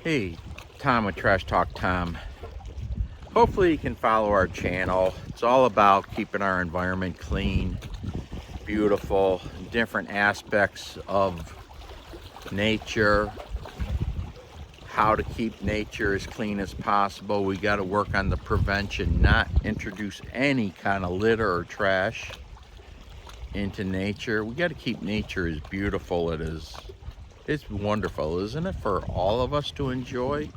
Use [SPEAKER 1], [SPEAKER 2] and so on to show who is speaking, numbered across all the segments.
[SPEAKER 1] Hey, Tom with Trash Talk Tom. Hopefully you can follow our channel. It's all about keeping our environment clean, beautiful, different aspects of nature, how to keep nature as clean as possible. We got to work on the prevention, not introduce any kind of litter or trash into nature. We got to keep nature as beautiful it is. It's wonderful, isn't it, for all of us to enjoy?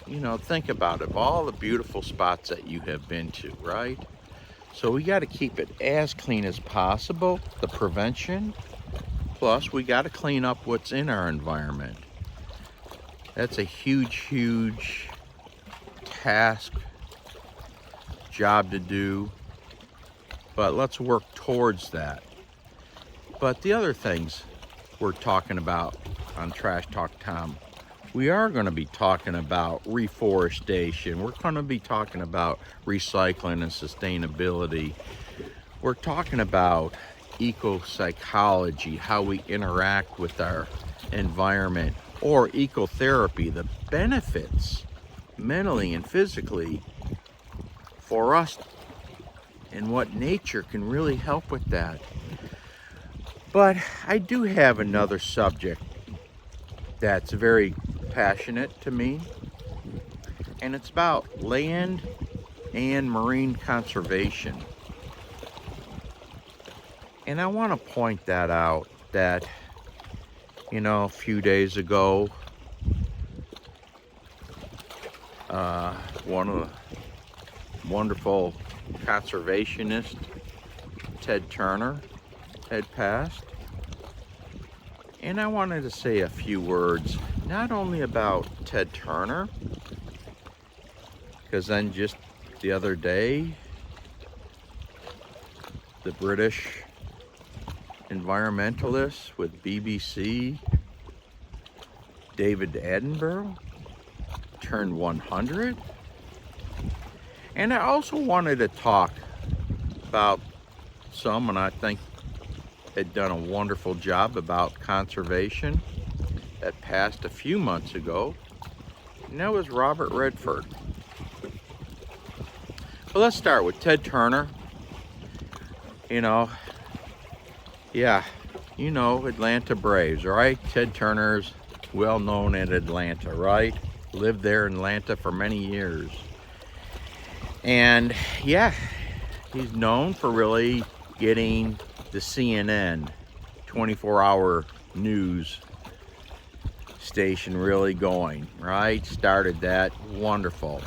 [SPEAKER 1] You know, think about it, all the beautiful spots that you have been to, right? So we got to keep it as clean as possible, the prevention, plus we got to clean up what's in our environment. That's a huge task, job to do, but let's work towards that. But the other things we're talking about on Trash Talk Tom, we are going to be talking about reforestation. We're going to be talking about recycling and sustainability. We're talking about eco-psychology, how we interact with our environment, or ecotherapy, the benefits mentally and physically for us and what nature can really help with that. But I do have another subject that's very passionate to me, and it's about land and marine conservation. And I want to point that out that, you know, a few days ago, one of the wonderful conservationists, Ted Turner, had passed. And I wanted to say a few words, not only about Ted Turner, because then just the other day, the British environmentalist with BBC, David Attenborough, turned 100. And I also wanted to talk about someone I think had done a wonderful job about conservation that passed a few months ago, and that was Robert Redford. Well, let's start with Ted Turner. You know, Atlanta Braves, right? Ted Turner's well known in Atlanta, right? Lived there in Atlanta for many years. And yeah, he's known for really getting the CNN 24-hour news station really going, right? Started that, wonderful.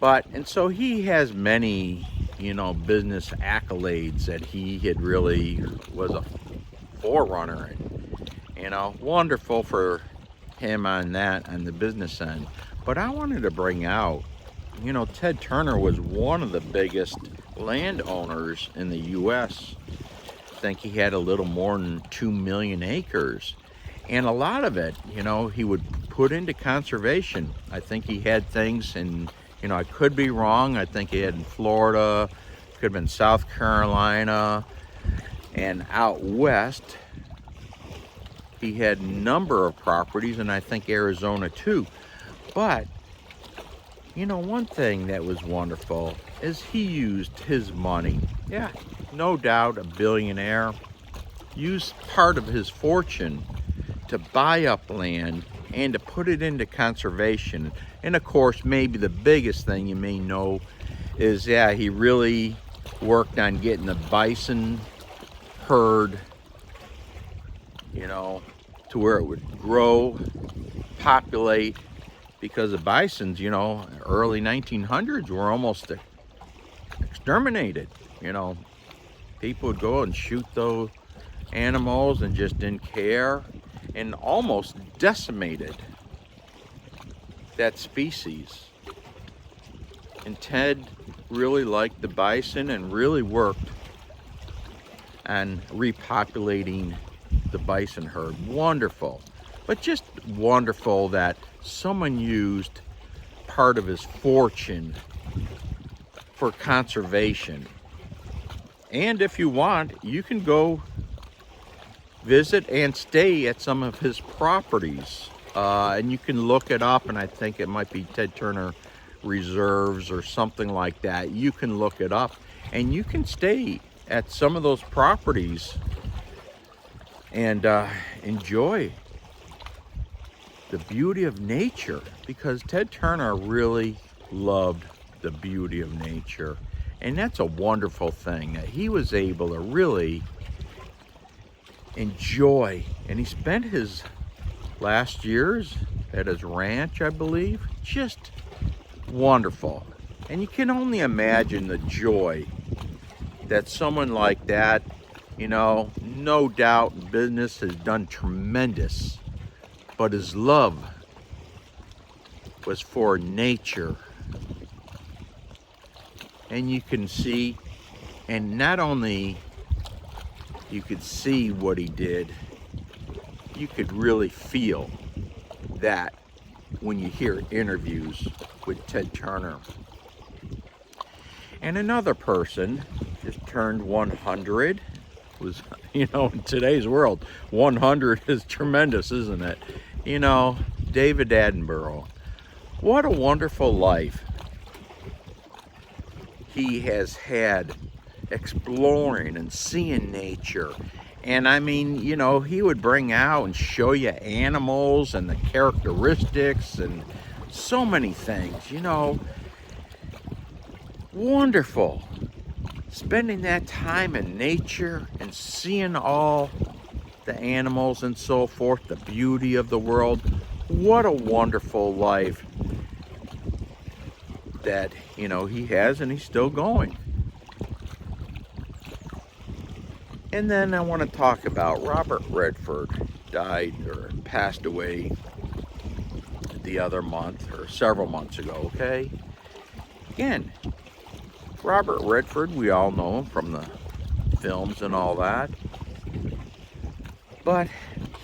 [SPEAKER 1] And so he has many, business accolades that he had really was a forerunner in, wonderful for him on the business end. But I wanted to bring out, Ted Turner was one of the biggest landowners in the U.S. I think he had a little more than 2 million acres. And a lot of it, he would put into conservation. I think he had things in, I could be wrong. I think he had in Florida, could have been South Carolina, and out west, he had a number of properties, and I think Arizona too. But, one thing that was wonderful is he used his money. Yeah, no doubt a billionaire. Used part of his fortune to buy up land and to put it into conservation. And of course, maybe the biggest thing you may know is, he really worked on getting the bison herd, to where it would grow, populate, because the bisons, early 1900s were almost exterminated. People would go and shoot those animals and just didn't care, and almost decimated that species. And Ted really liked the bison and really worked on repopulating the bison herd. Wonderful. But just wonderful that someone used part of his fortune for conservation. And if you want, you can go visit and stay at some of his properties And you can look it up, and I think it might be Ted Turner Reserves or something like that. You can look it up, and you can stay at some of those properties and enjoy the beauty of nature, because Ted Turner really loved the beauty of nature. And that's a wonderful thing that he was able to really enjoy. And he spent his last years at his ranch, I believe. Just wonderful. And you can only imagine the joy that someone like that, no doubt business has done tremendous, but his love was for nature. And you can see, and not only you could see what he did, you could really feel that when you hear interviews with Ted Turner. And another person just turned 100. Was, in today's world, 100 is tremendous, isn't it? David Attenborough. What a wonderful life he has had, exploring and seeing nature. And I mean, he would bring out and show you animals and the characteristics and so many things, wonderful. Spending that time in nature and seeing all the animals and so forth, the beauty of the world. What a wonderful life that, he has, and he's still going. And then I want to talk about Robert Redford. Died or passed away the other month or several months ago, okay? Again, Robert Redford, we all know him from the films and all that. But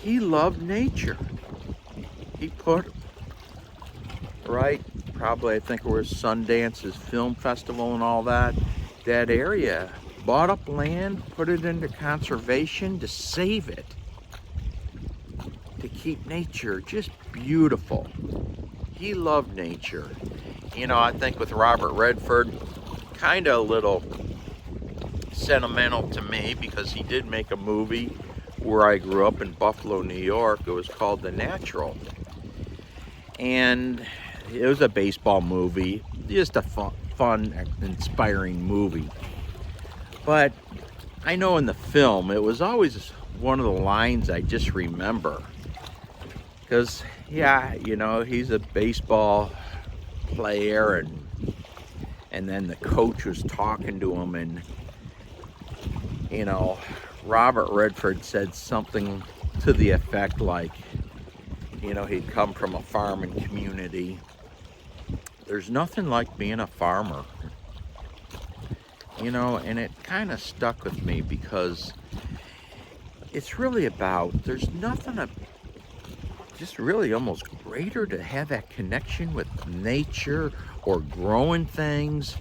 [SPEAKER 1] he loved nature. He put, probably I think it was Sundance's film festival and all that area, bought up land, put it into conservation to save it, to keep nature just beautiful. He loved nature. I think with Robert Redford, kind of a little sentimental to me, because he did make a movie where I grew up in Buffalo, New York. It was called The Natural. And it was a baseball movie, just a fun, inspiring movie. But I know in the film, it was always one of the lines I just remember. Because, he's a baseball player, and then the coach was talking to him, and, Robert Redford said something to the effect like, he'd come from a farming community. There's nothing like being a farmer. And it kind of stuck with me, because it's really about, there's nothing just really almost greater to have that connection with nature, or growing things,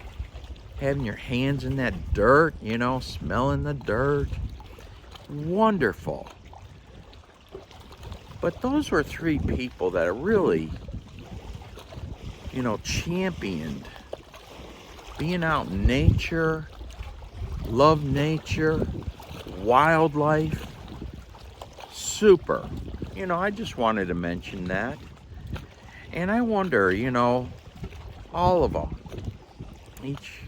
[SPEAKER 1] having your hands in that dirt, smelling the dirt. Wonderful. But those were three people that really, championed being out in nature, love nature, wildlife. Super. I just wanted to mention that. And I wonder, all of them, each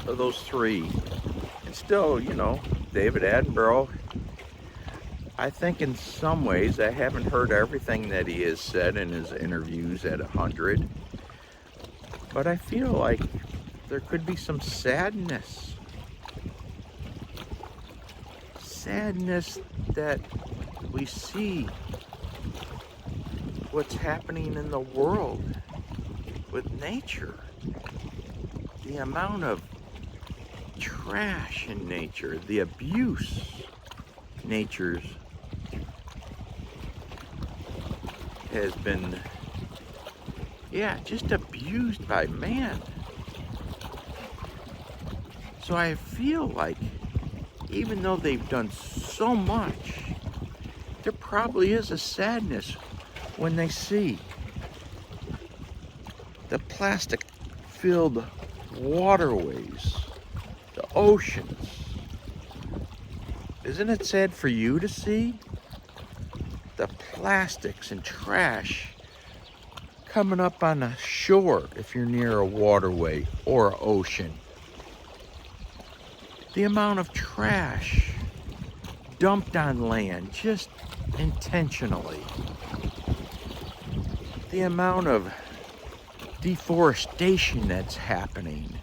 [SPEAKER 1] of those three, and still, David Attenborough, I think in some ways, I haven't heard everything that he has said in his interviews at 100, but I feel like there could be some sadness that we see what's happening in the world with nature. The amount of trash in nature, the abuse nature's has been, just abused by man. So I feel like, even though they've done so much there probably is a sadness when they see the plastic-filled waterways, the oceans. Isn't it sad for you to see the plastics and trash coming up on the shore if you're near a waterway or an ocean? The amount of trash dumped on land just intentionally. The amount of deforestation that's happening.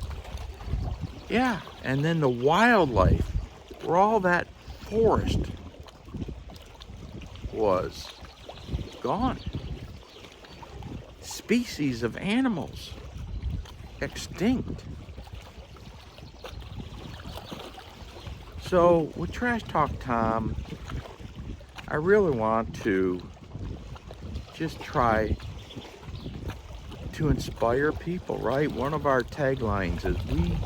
[SPEAKER 1] Yeah, and then the wildlife, where all that forest was gone. Species of animals extinct. So with Trash Talk Tom, I really want to just try to inspire people, right? One of our taglines is we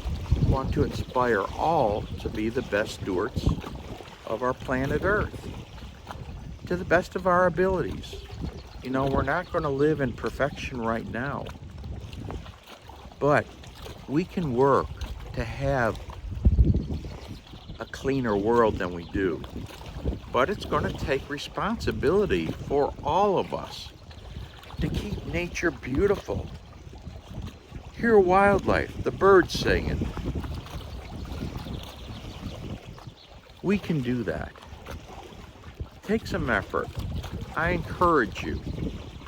[SPEAKER 1] want to inspire all to be the best stewards of our planet Earth to the best of our abilities. You know, we're not going to live in perfection right now, but we can work to have a cleaner world than we do. But it's going to take responsibility for all of us to keep nature beautiful. Hear wildlife, the birds singing. We can do that. Take some effort. I encourage you.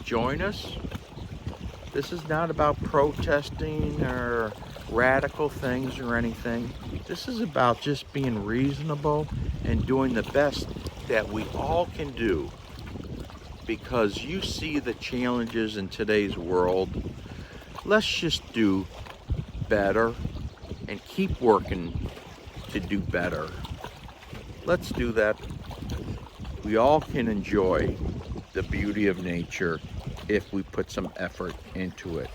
[SPEAKER 1] Join us. This is not about protesting or radical things or anything. This is about just being reasonable and doing the best that we all can do, because you see the challenges in today's world. Let's just do better and keep working to do better. Let's do that. We all can enjoy the beauty of nature if we put some effort into it.